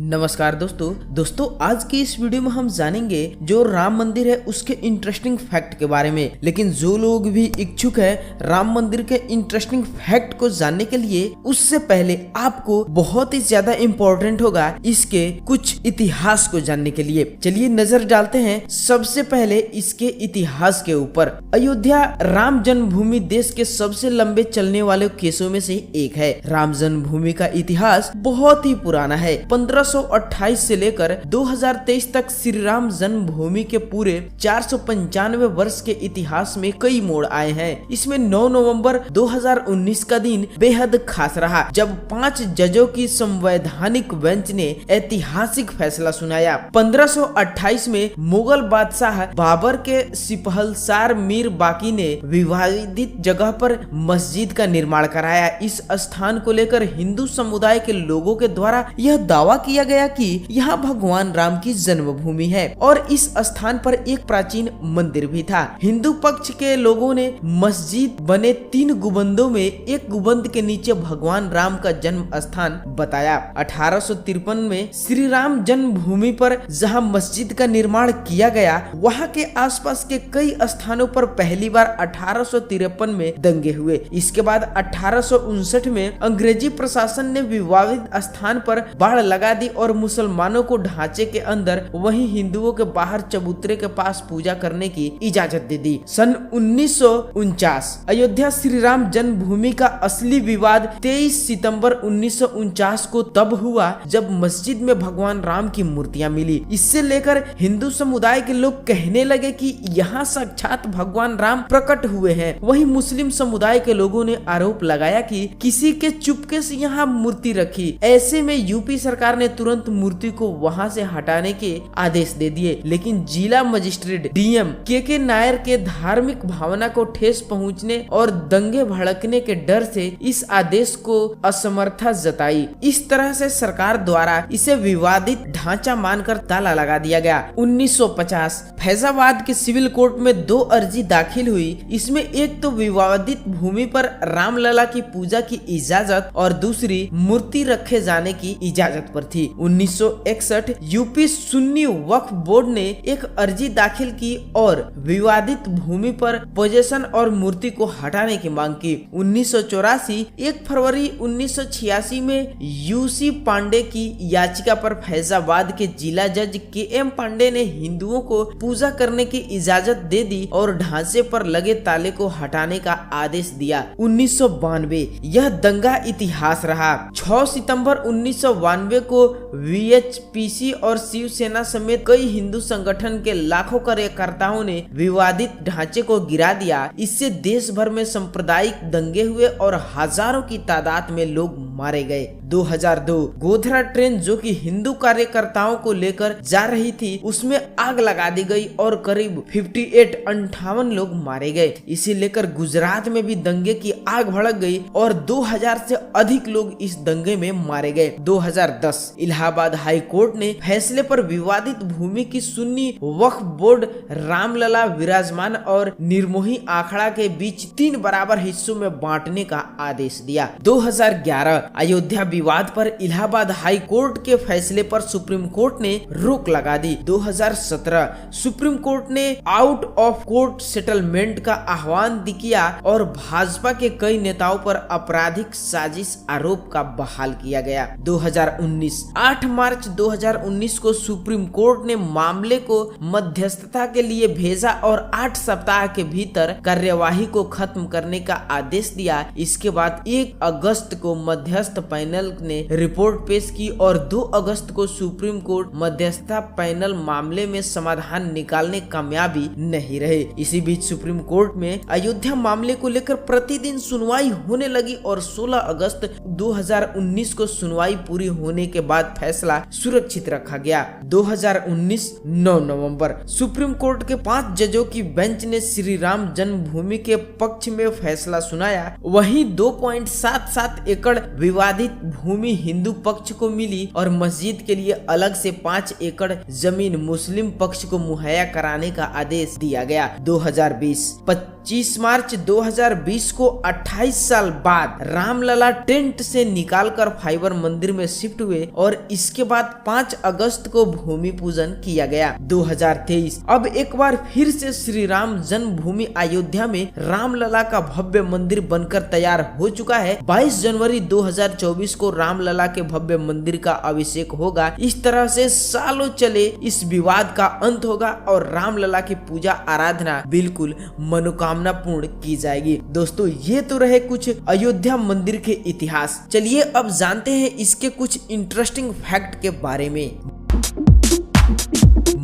नमस्कार दोस्तों आज की इस वीडियो में हम जानेंगे जो राम मंदिर है उसके इंटरेस्टिंग फैक्ट के बारे में। लेकिन जो लोग भी इच्छुक है राम मंदिर के इंटरेस्टिंग फैक्ट को जानने के लिए, उससे पहले आपको बहुत ही ज्यादा इम्पोर्टेंट होगा इसके कुछ इतिहास को जानने के लिए। चलिए नजर डालते हैं सबसे पहले इसके इतिहास के ऊपर। अयोध्या राम जन्मभूमि देश के सबसे लंबे चलने वाले केसों में से एक है। राम जन्मभूमि का इतिहास बहुत ही पुराना है। 1528 से लेकर 2023 तक श्री राम जन्मभूमि के पूरे 495 वर्ष के इतिहास में कई मोड़ आए हैं। इसमें 9 नवंबर 2019 का दिन बेहद खास रहा, जब 5 जजों की संवैधानिक बेंच ने ऐतिहासिक फैसला सुनाया। 1528 में मुगल बादशाह बाबर के सिपहलसार मीर बाकी ने विवादित जगह पर मस्जिद का निर्माण कराया। इस स्थान को लेकर हिंदू समुदाय के लोगों के द्वारा यह दावा किया गया कि यहाँ भगवान राम की जन्मभूमि है और इस स्थान पर एक प्राचीन मंदिर भी था। हिंदू पक्ष के लोगों ने मस्जिद बने 3 गुंबदों में एक गुंबद के नीचे भगवान राम का जन्म स्थान बताया। 1853 में श्री राम जन्मभूमि पर जहाँ मस्जिद का निर्माण किया गया, वहाँ के आसपास के कई स्थानों पर पहली बार 1853 में दंगे हुए। इसके बाद 1859 में अंग्रेजी प्रशासन ने विवादित स्थान पर बाढ़ लगा दी और मुसलमानों को ढांचे के अंदर, वहीं हिंदुओं के बाहर चबूतरे के पास पूजा करने की इजाजत दे दी। सन 1949 अयोध्या श्री राम जन्मभूमि का असली विवाद 23 सितंबर 1949 को तब हुआ जब मस्जिद में भगवान राम की मूर्तियां मिली। इससे लेकर हिंदू समुदाय के लोग कहने लगे कि यहाँ साक्षात भगवान राम प्रकट हुए हैं। वहीं मुस्लिम समुदाय के लोगों ने आरोप लगाया कि किसी के चुपके से यहाँ मूर्ति रखी। ऐसे में यूपी सरकार ने तुरंत मूर्ति को वहां से हटाने के आदेश दे दिए, लेकिन जिला मजिस्ट्रेट डीएम के नायर के धार्मिक भावना को ठेस पहुंचने और दंगे भड़कने के डर से इस आदेश को असमर्था जताई। इस तरह से सरकार द्वारा इसे विवादित ढांचा मानकर ताला लगा दिया गया। 1950 फैजाबाद के सिविल कोर्ट में 2 अर्जी दाखिल हुई। इसमें एक तो विवादित भूमि पर रामलला की पूजा की इजाजत और दूसरी मूर्ति रखे जाने की इजाजत पर थी। 1961 यूपी सुन्नी वक्फ बोर्ड ने एक अर्जी दाखिल की और विवादित भूमि पर पोजेशन और मूर्ति को हटाने की मांग की। 1984 1 फरवरी 1986 में यूसी पांडे की याचिका पर फैजाबाद के जिला जज के.एम. पांडे ने हिंदुओं को पूजा करने की इजाजत दे दी और ढांचे पर लगे ताले को हटाने का आदेश दिया। 1992 यह दंगा इतिहास रहा। 6 सितंबर 1992 को वीएचपीसी और शिवसेना समेत कई हिंदू संगठन के लाखों कार्यकर्ताओं ने विवादित ढांचे को गिरा दिया। इससे देश भर में सांप्रदायिक दंगे हुए और हजारों की तादाद में लोग मारे गए। 2002 गोधरा ट्रेन जो कि हिंदू कार्यकर्ताओं को लेकर जा रही थी, उसमें आग लगा दी गई और करीब 58 लोग मारे गए। इसे लेकर गुजरात में भी दंगे की आग भड़क गई और 2000 से अधिक लोग इस दंगे में मारे गए। 2010 इलाहाबाद हाई कोर्ट ने फैसले पर विवादित भूमि की सुन्नी वक्फ बोर्ड रामलला विराजमान और निर्मोही आखड़ा के बीच 3 बराबर हिस्सों में बांटने का आदेश दिया। 2011 अयोध्या विवाद पर इलाहाबाद हाई कोर्ट के फैसले पर सुप्रीम कोर्ट ने रोक लगा दी। 2017 सुप्रीम कोर्ट ने आउट ऑफ कोर्ट सेटलमेंट का आह्वान किया और भाजपा के कई नेताओं पर आपराधिक साजिश आरोप का बहाल किया गया। 2019 8 मार्च 2019 को सुप्रीम कोर्ट ने मामले को मध्यस्थता के लिए भेजा और 8 सप्ताह के भीतर कार्यवाही को खत्म करने का आदेश दिया। इसके बाद 1 अगस्त को मध्यस्थ पैनल ने रिपोर्ट पेश की और 2 अगस्त को सुप्रीम कोर्ट मध्यस्थता पैनल मामले में समाधान निकालने कामयाबी नहीं रहे। इसी बीच सुप्रीम कोर्ट में अयोध्या मामले को लेकर प्रतिदिन सुनवाई होने लगी और 16 अगस्त 2019 को सुनवाई पूरी होने के बाद फैसला सुरक्षित रखा गया। 2019 9 नवंबर सुप्रीम कोर्ट के 5 जजों की बेंच ने श्री राम जन्मभूमि के पक्ष में फैसला सुनाया। वहीं 2.77 एकड़ विवादित भूमि हिंदू पक्ष को मिली और मस्जिद के लिए अलग से 5 एकड़ जमीन मुस्लिम पक्ष को मुहैया कराने का आदेश दिया गया। 2020 25 मार्च 2020 को 28 साल बाद रामलला टेंट से निकालकर फाइबर मंदिर में शिफ्ट हुए और इसके बाद 5 अगस्त को भूमि पूजन किया गया। 2023 अब एक बार फिर से श्री राम जन्मभूमि अयोध्या में रामलला का भव्य मंदिर बनकर तैयार हो चुका है। 22 जनवरी 2024 को रामलला के भव्य मंदिर का अभिषेक होगा। इस तरह से सालों चले इस विवाद का अंत होगा और रामलला की पूजा आराधना बिल्कुल मनोकामना पूर्ण की जाएगी। दोस्तों ये तो रहे कुछ अयोध्या मंदिर के इतिहास। चलिए अब जानते हैं इसके कुछ इंटरेस्टिंग फैक्ट के बारे में।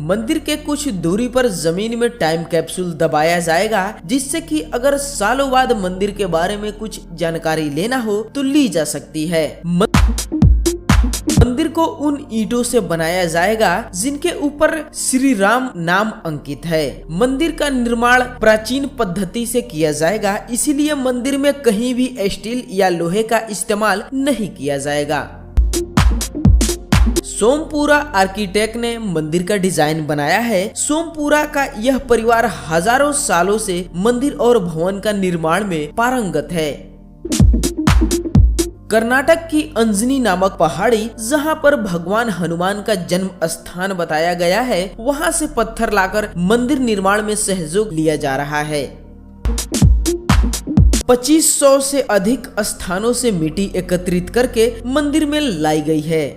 मंदिर के कुछ दूरी पर जमीन में टाइम कैप्सूल दबाया जाएगा, जिससे कि अगर सालों बाद मंदिर के बारे में कुछ जानकारी लेना हो तो ली जा सकती है। मंदिर को उन ईंटों से बनाया जाएगा जिनके ऊपर श्री राम नाम अंकित है। मंदिर का निर्माण प्राचीन पद्धति से किया जाएगा, इसीलिए मंदिर में कहीं भी स्टील या लोहे का इस्तेमाल नहीं किया जाएगा। सोमपुरा आर्किटेक्ट ने मंदिर का डिजाइन बनाया है। सोमपुरा का यह परिवार हजारों सालों से मंदिर और भवन का निर्माण में पारंगत है। कर्नाटक की अंजनी नामक पहाड़ी, जहां पर भगवान हनुमान का जन्म स्थान बताया गया है, वहां से पत्थर लाकर मंदिर निर्माण में सहयोग लिया जा रहा है। 2500 से अधिक स्थानों से मिट्टी एकत्रित करके मंदिर में लाई गई है।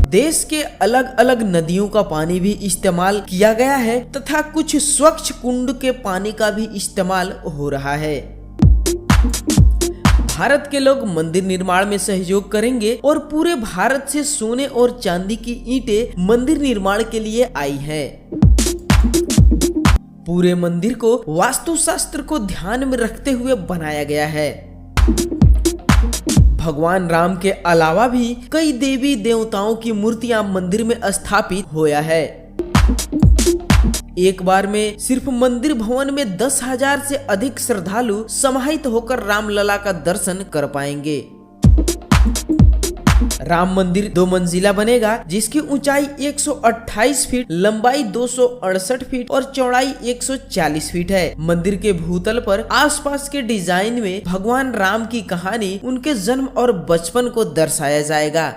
देश के अलग अलग नदियों का पानी भी इस्तेमाल किया गया है तथा कुछ स्वच्छ कुंड के पानी का भी इस्तेमाल हो रहा है। भारत के लोग मंदिर निर्माण में सहयोग करेंगे और पूरे भारत से सोने और चांदी की ईंटें मंदिर निर्माण के लिए आई हैं। पूरे मंदिर को वास्तुशास्त्र को ध्यान में रखते हुए बनाया गया है। भगवान राम के अलावा भी कई देवी देवताओं की मूर्तियां मंदिर में स्थापित होया है। एक बार में सिर्फ मंदिर भवन में 10,000 से अधिक श्रद्धालु समाहित होकर रामलला का दर्शन कर पाएंगे। राम मंदिर 2 मंजिला बनेगा, जिसकी ऊंचाई 128 फीट, लंबाई 268 फीट और चौड़ाई 140 फीट है। मंदिर के भूतल पर आसपास के डिजाइन में भगवान राम की कहानी, उनके जन्म और बचपन को दर्शाया जाएगा।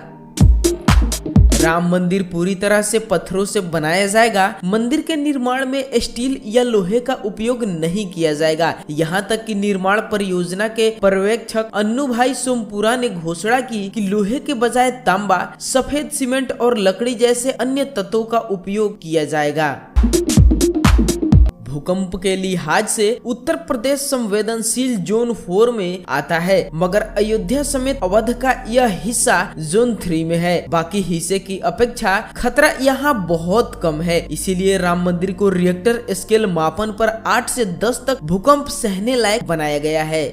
राम मंदिर पूरी तरह से पत्थरों से बनाया जाएगा। मंदिर के निर्माण में स्टील या लोहे का उपयोग नहीं किया जाएगा। यहाँ तक कि निर्माण परियोजना के पर्यवेक्षक अन्नू भाई सोमपुरा ने घोषणा की कि लोहे के बजाय तांबा, सफेद सीमेंट और लकड़ी जैसे अन्य तत्वों का उपयोग किया जाएगा। भूकंप के लिहाज से उत्तर प्रदेश संवेदनशील जोन 4 में आता है, मगर अयोध्या समेत अवध का यह हिस्सा जोन 3 में है। बाकी हिस्से की अपेक्षा खतरा यहाँ बहुत कम है, इसीलिए राम मंदिर को रिएक्टर स्केल मापन पर 8 से 10 तक भूकंप सहने लायक बनाया गया है।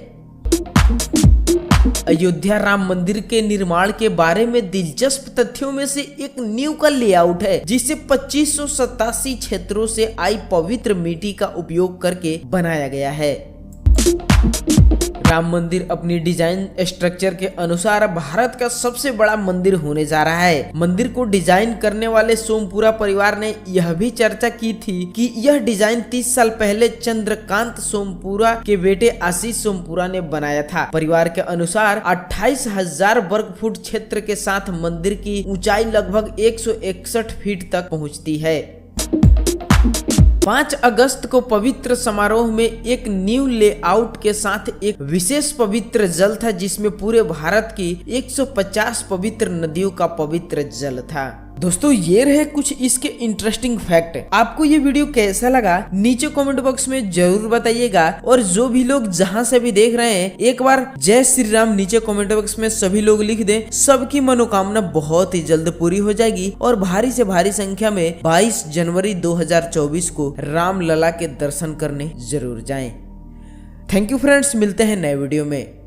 अयोध्या राम मंदिर के निर्माण के बारे में दिलचस्प तथ्यों में से एक नींव का लेआउट है, जिसे 2587 क्षेत्रों से आई पवित्र मिट्टी का उपयोग करके बनाया गया है। राम मंदिर अपनी डिजाइन स्ट्रक्चर के अनुसार भारत का सबसे बड़ा मंदिर होने जा रहा है। मंदिर को डिजाइन करने वाले सोमपुरा परिवार ने यह भी चर्चा की थी कि यह डिजाइन 30 साल पहले चंद्रकांत सोमपुरा के बेटे आशीष सोमपुरा ने बनाया था। परिवार के अनुसार 28,000 वर्ग फुट क्षेत्र के साथ मंदिर की ऊंचाई लगभग 161 फीट तक पहुँचती है। 5 अगस्त को पवित्र समारोह में एक न्यू लेआउट के साथ एक विशेष पवित्र जल था, जिसमें पूरे भारत की 150 पवित्र नदियों का पवित्र जल था। दोस्तों ये रहे कुछ इसके इंटरेस्टिंग फैक्ट। आपको ये वीडियो कैसा लगा नीचे कमेंट बॉक्स में जरूर बताइएगा, और जो भी लोग जहां से भी देख रहे हैं एक बार जय श्री राम नीचे कमेंट बॉक्स में सभी लोग लिख दें। सबकी मनोकामना बहुत ही जल्द पूरी हो जाएगी और भारी से भारी संख्या में 22 जनवरी 2024 को रामलला के दर्शन करने जरूर जाएं। थैंक यू फ्रेंड्स, मिलते हैं नए वीडियो में।